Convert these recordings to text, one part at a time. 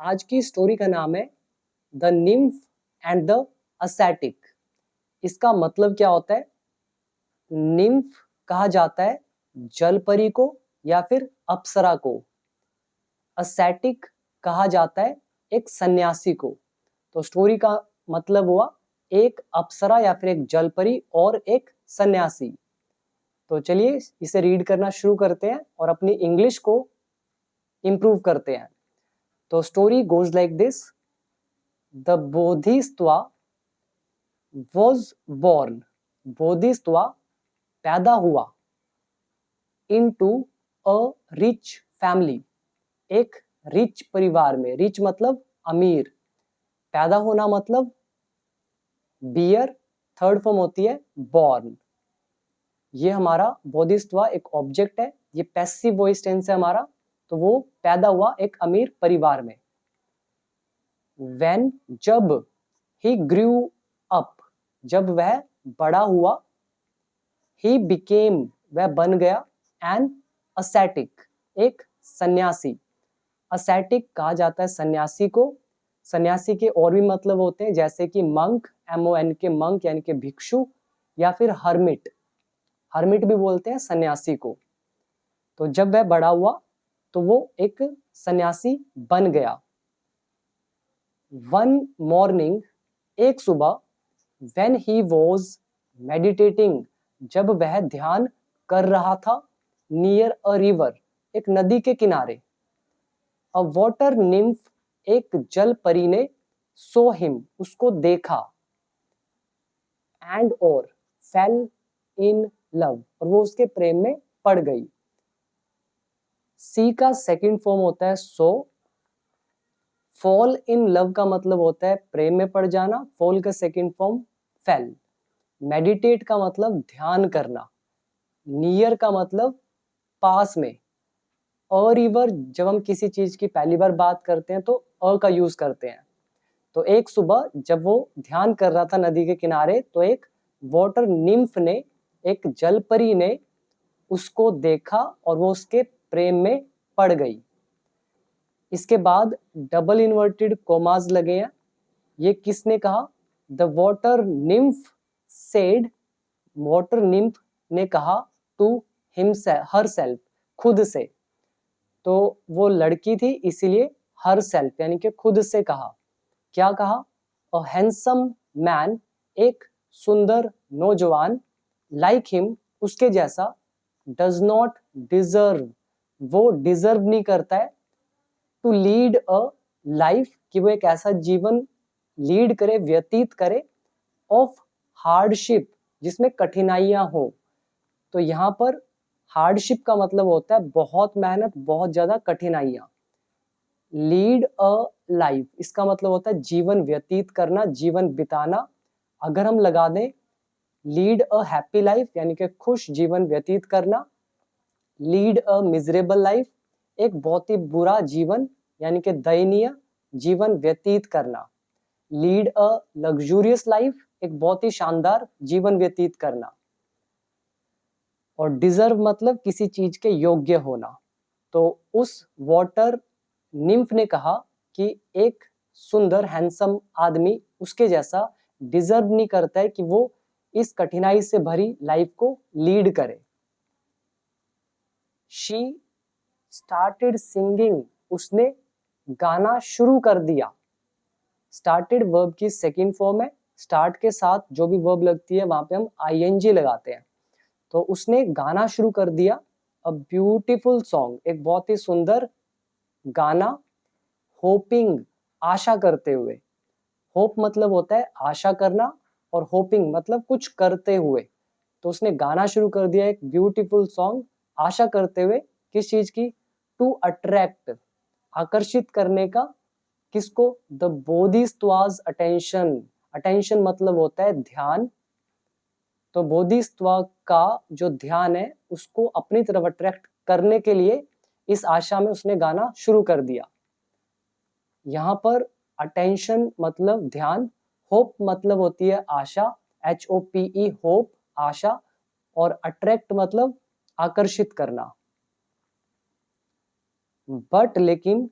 आज की स्टोरी का नाम है द निम्फ एंड द असैटिक। इसका मतलब क्या होता है? निम्फ कहा जाता है जल परी को या फिर अप्सरा को। असैटिक कहा जाता है एक सन्यासी को। तो स्टोरी का मतलब हुआ एक अप्सरा या फिर एक जल परी और एक सन्यासी। तो चलिए इसे रीड करना शुरू करते हैं और अपनी इंग्लिश को इम्प्रूव करते हैं। तो story goes like this. The Bodhisattva was born। Bodhisattva पैदा हुआ into a rich family। एक रिच परिवार में। रिच मतलब अमीर। पैदा होना मतलब बियर, थर्ड फॉर्म होती है बॉर्न। ये हमारा बोधिसत्वा एक ऑब्जेक्ट है, ये पैसिव वॉइस टेंस है हमारा। तो वो पैदा हुआ एक अमीर परिवार में। When जब he grew up जब वह बड़ा हुआ, he became वह बन गया, an ascetic एक सन्यासी। ascetic कहा जाता है सन्यासी को। सन्यासी के और भी मतलब होते हैं जैसे कि मंक, MON के मंक यानी कि भिक्षु, या फिर हर्मिट। हर्मिट भी बोलते हैं सन्यासी को। तो जब वह बड़ा हुआ तो वो एक सन्यासी बन गया। वन मॉर्निंग एक सुबह, when he was meditating जब वह ध्यान कर रहा था, near a river एक नदी के किनारे, a water nymph एक जल परी ने, saw him उसको देखा, and और fell in love और वो उसके प्रेम में पड़ गई। सी का सेकंड फॉर्म होता है सो। फॉल इन लव का मतलब होता है प्रेम में पड़ जाना। फॉल का सेकंड फॉर्म फेल। मेडिटेट का मतलब ध्यान करना। नियर का मतलब पास में। अ रिवर जब हम किसी चीज की पहली बार बात करते हैं तो अ का यूज करते हैं। तो एक सुबह जब वो ध्यान कर रहा था नदी के किनारे, तो एक वाटर निम्फ ने, एक जल परी ने उसको देखा और वो उसके प्रेम में पड़ गई। इसके बाद डबल इन्वर्टेड कोमास लगे हैं। ये किसने कहा? The water nymph said, water nymph ने कहा टू हरसेल्फ खुद से। तो वो लड़की थी इसीलिए हरसेल्फ यानी कि खुद से कहा। क्या कहा? अ हैंडसम मैन एक सुंदर नौजवान, लाइक हिम उसके जैसा, डज नॉट डिजर्व वो डिजर्व नहीं करता है, टू लीड अ लाइफ कि वो एक ऐसा जीवन लीड करे, व्यतीत करे, ऑफ हार्डशिप जिसमें कठिनाइयां हो। तो यहाँ पर हार्डशिप का मतलब होता है बहुत मेहनत, बहुत ज्यादा कठिनाइयां। लीड अ लाइफ इसका मतलब होता है जीवन व्यतीत करना, जीवन बिताना। अगर हम लगा दें लीड अ हैप्पी लाइफ यानी कि खुश जीवन व्यतीत करना, लीड अ मिजरेबल लाइफ एक बहुत ही बुरा जीवन यानी कि दयनीय जीवन व्यतीत करना, लीड अ लग्जूरियस लाइफ एक बहुत ही शानदार जीवन व्यतीत करना, और डिजर्व मतलब किसी चीज के योग्य होना। तो उस वाटर निम्फ ने कहा कि एक सुंदर हैंडसम आदमी उसके जैसा डिजर्व नहीं करता है कि वो इस कठिनाई से भरी लाइफ को लीड करे। शी स्टार्टेड सिंगिंग उसने गाना शुरू कर दिया। स्टार्टेड वर्ब की सेकंड फॉर्म है। स्टार्ट के साथ जो भी वर्ब लगती है वहां पे हम आईएनजी लगाते हैं। तो उसने गाना शुरू कर दिया। अ ब्यूटीफुल सॉन्ग एक बहुत ही सुंदर गाना, होपिंग आशा करते हुए। होप मतलब होता है आशा करना और होपिंग मतलब कुछ करते हुए। तो उसने गाना शुरू कर दिया एक ब्यूटीफुल सॉन्ग आशा करते हुए। किस चीज की? टू अट्रैक्ट आकर्षित करने का। किसको? The Bodhisattvas attention. अटेंशन मतलब होता है ध्यान। तो बोधिसत्व का जो ध्यान है उसको अपनी तरफ अट्रैक्ट करने के लिए इस आशा में उसने गाना शुरू कर दिया। यहाँ पर अटेंशन मतलब ध्यान, होप मतलब होती है आशा, HOPE होप आशा, और अट्रैक्ट मतलब आकर्षित करना। बट लेकिन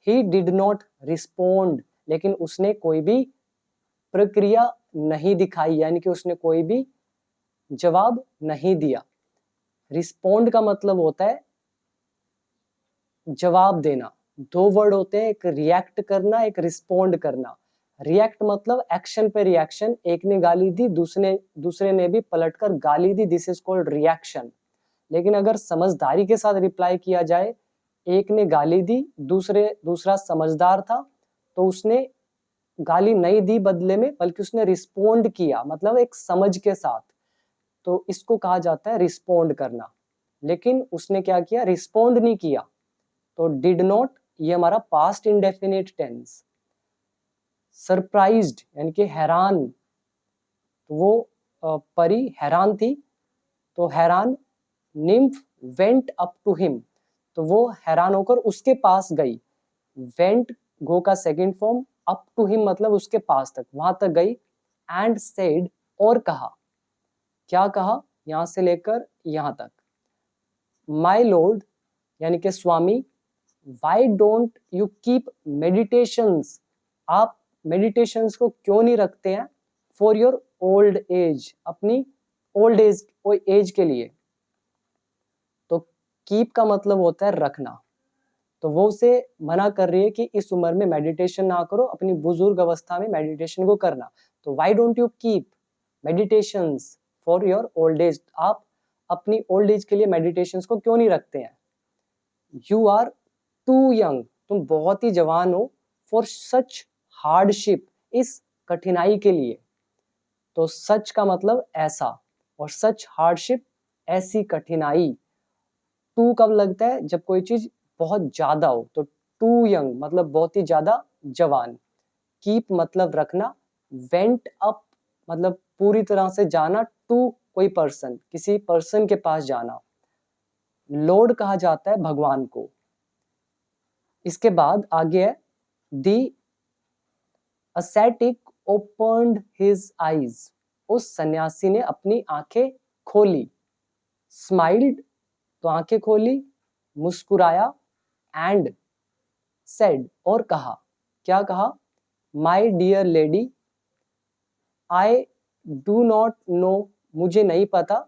ही डिड नॉट रिस्पोंड, लेकिन उसने कोई भी प्रक्रिया नहीं दिखाई, यानी कि उसने कोई भी जवाब नहीं दिया। रिस्पोंड का मतलब होता है जवाब देना। दो वर्ड होते हैं, एक रिएक्ट करना, एक रिस्पोंड करना। रिएक्ट मतलब एक्शन पे रिएक्शन, एक ने गाली दी, दूसरे ने भी पलटकर गाली दी, दिस इज कॉल्ड रिएक्शन। लेकिन अगर समझदारी के साथ रिप्लाई किया जाए, एक ने गाली दी, दूसरा समझदार था, तो उसने गाली नहीं दी बदले में, बल्कि उसने रिस्पोंड किया, मतलब एक समझ के साथ, तो इसको कहा जाता है रिस्पोंड करना। लेकिन उसने क्या किया, रिस्पोंड नहीं किया, तो डिड नॉट, ये हमारा पास्ट इंडेफिनिट टेंस। सरप्राइज्ड यानी कि हैरान, तो वो परी हैरान थी, तो हैरान, nymph went up to him, तो वो हैरान होकर उसके पास गई। वेंट गो का second form, up to him मतलब उसके पास तक, वहां तक गई। एंड सेड, और कहा, क्या कहा, यहां से लेकर यहां तक। माय लॉर्ड यानी कि स्वामी, why don't you keep meditations, आप मेडिटेशंस को क्यों नहीं रखते हैं, फॉर योर ओल्ड एज, अपनी ओल्ड एज के लिए। तो कीप का मतलब होता है रखना, तो वो उसे मना कर रही है कि इस उम्र में मेडिटेशन ना करो, अपनी बुजुर्ग अवस्था में मेडिटेशन को करना। तो Y don't you keep meditations for your old as, आप अपनी ओल्ड एज के लिए मेडिटेशंस को क्यों नहीं रखते हैं। यू आर टू यंग, तुम बहुत ही जवान हो, फॉर सच हार्डशिप, इस कठिनाई के लिए। तो सच का मतलब ऐसा, और सच हार्डशिप, ऐसी कठिनाई। टू कब लगता है, जब कोई चीज बहुत ज्यादा हो, तो टू यंग मतलब बहुत ही ज्यादा जवान। कीप मतलब रखना, वेंट अप मतलब पूरी तरह से जाना, टू कोई पर्सन, किसी पर्सन के पास जाना। लॉर्ड कहा जाता है भगवान को। इसके बाद आगे है, दी ascetic opened his eyes, उस सन्यासी ने अपनी आंखें खोली। स्माइल्ड तो आंखें खोली, मुस्कुराया, एंड सेड और कहा, क्या कहा, my dear lady, I do not know, मुझे नहीं पता,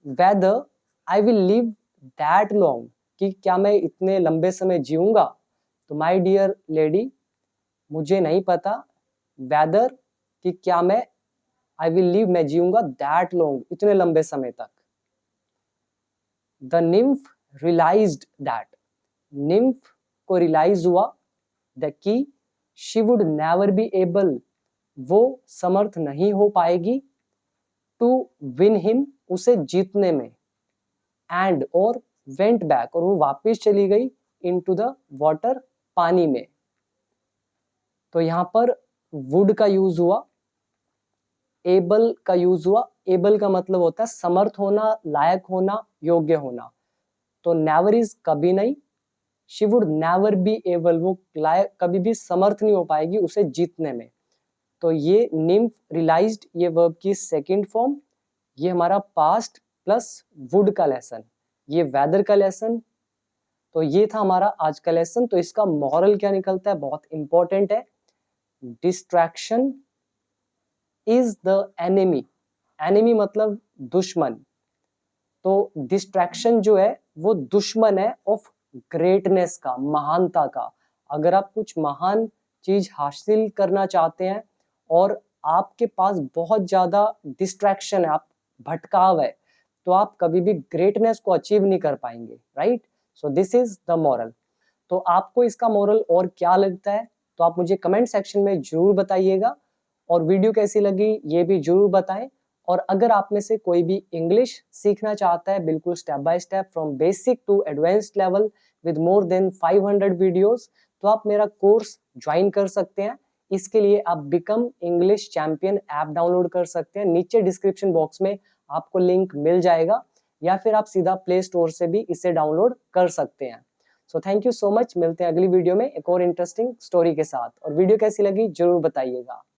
whether I will live that long, कि क्या मैं इतने लंबे समय जीऊंगा। तो माय डियर लेडी, मुझे नहीं पता, वेदर कि क्या मैं, आई विल लिव मैं जीऊंगा, दैट लॉन्ग इतने लंबे समय तक। The nymph realised that, nymph को रियलाइज हुआ, द की she would never be able, वो समर्थ नहीं हो पाएगी, टू विन हिम, उसे जीतने में, एंड और वेंट बैक, और वो वापस चली गई, इनटू द वाटर, पानी में। तो यहां पर वुड का यूज हुआ, एबल का यूज हुआ। एबल का मतलब होता है समर्थ होना, लायक होना, योग्य होना। तो नेवर इज कभी नहीं, she would never be able, वो लायक कभी भी समर्थ नहीं हो पाएगी उसे जीतने में। तो ये निम्फ रियलाइज्ड, ये वर्ब की सेकंड फॉर्म, ये हमारा पास्ट प्लस वुड का लेसन, ये वेदर का लेसन। तो ये था हमारा आज का लेसन। तो इसका मॉरल क्या निकलता है, बहुत इंपॉर्टेंट है, distraction is the enemy, enemy मतलब दुश्मन। तो डिस्ट्रैक्शन जो है वो दुश्मन है ऑफ ग्रेटनेस का, महानता का। अगर आप कुछ महान चीज हासिल करना चाहते हैं और आपके पास बहुत ज्यादा डिस्ट्रैक्शन है, आप भटकाव है, तो आप कभी भी ग्रेटनेस को अचीव नहीं कर पाएंगे, right. So this is the moral. तो आपको इसका मॉरल और क्या लगता है, तो आप मुझे कमेंट सेक्शन में जरूर बताइएगा, और वीडियो कैसी लगी ये भी जरूर बताएं। और अगर आप में से कोई भी इंग्लिश सीखना चाहता है बिल्कुल step by step from basic to advanced level with more than 500 videos, तो आप मेरा कोर्स ज्वाइन कर सकते हैं। इसके लिए आप become English champion app download कर सकते हैं, नीचे डिस्क्रिप्शन बॉक्स में आपको लिंक मिल जाएगा, या फिर आप सीधा प्ले स्टोर से भी इसे डाउनलोड कर सकते हैं। So thank you so much, मिलते हैं अगली वीडियो में एक और इंटरेस्टिंग स्टोरी के साथ। और वीडियो कैसी लगी जरूर बताइएगा।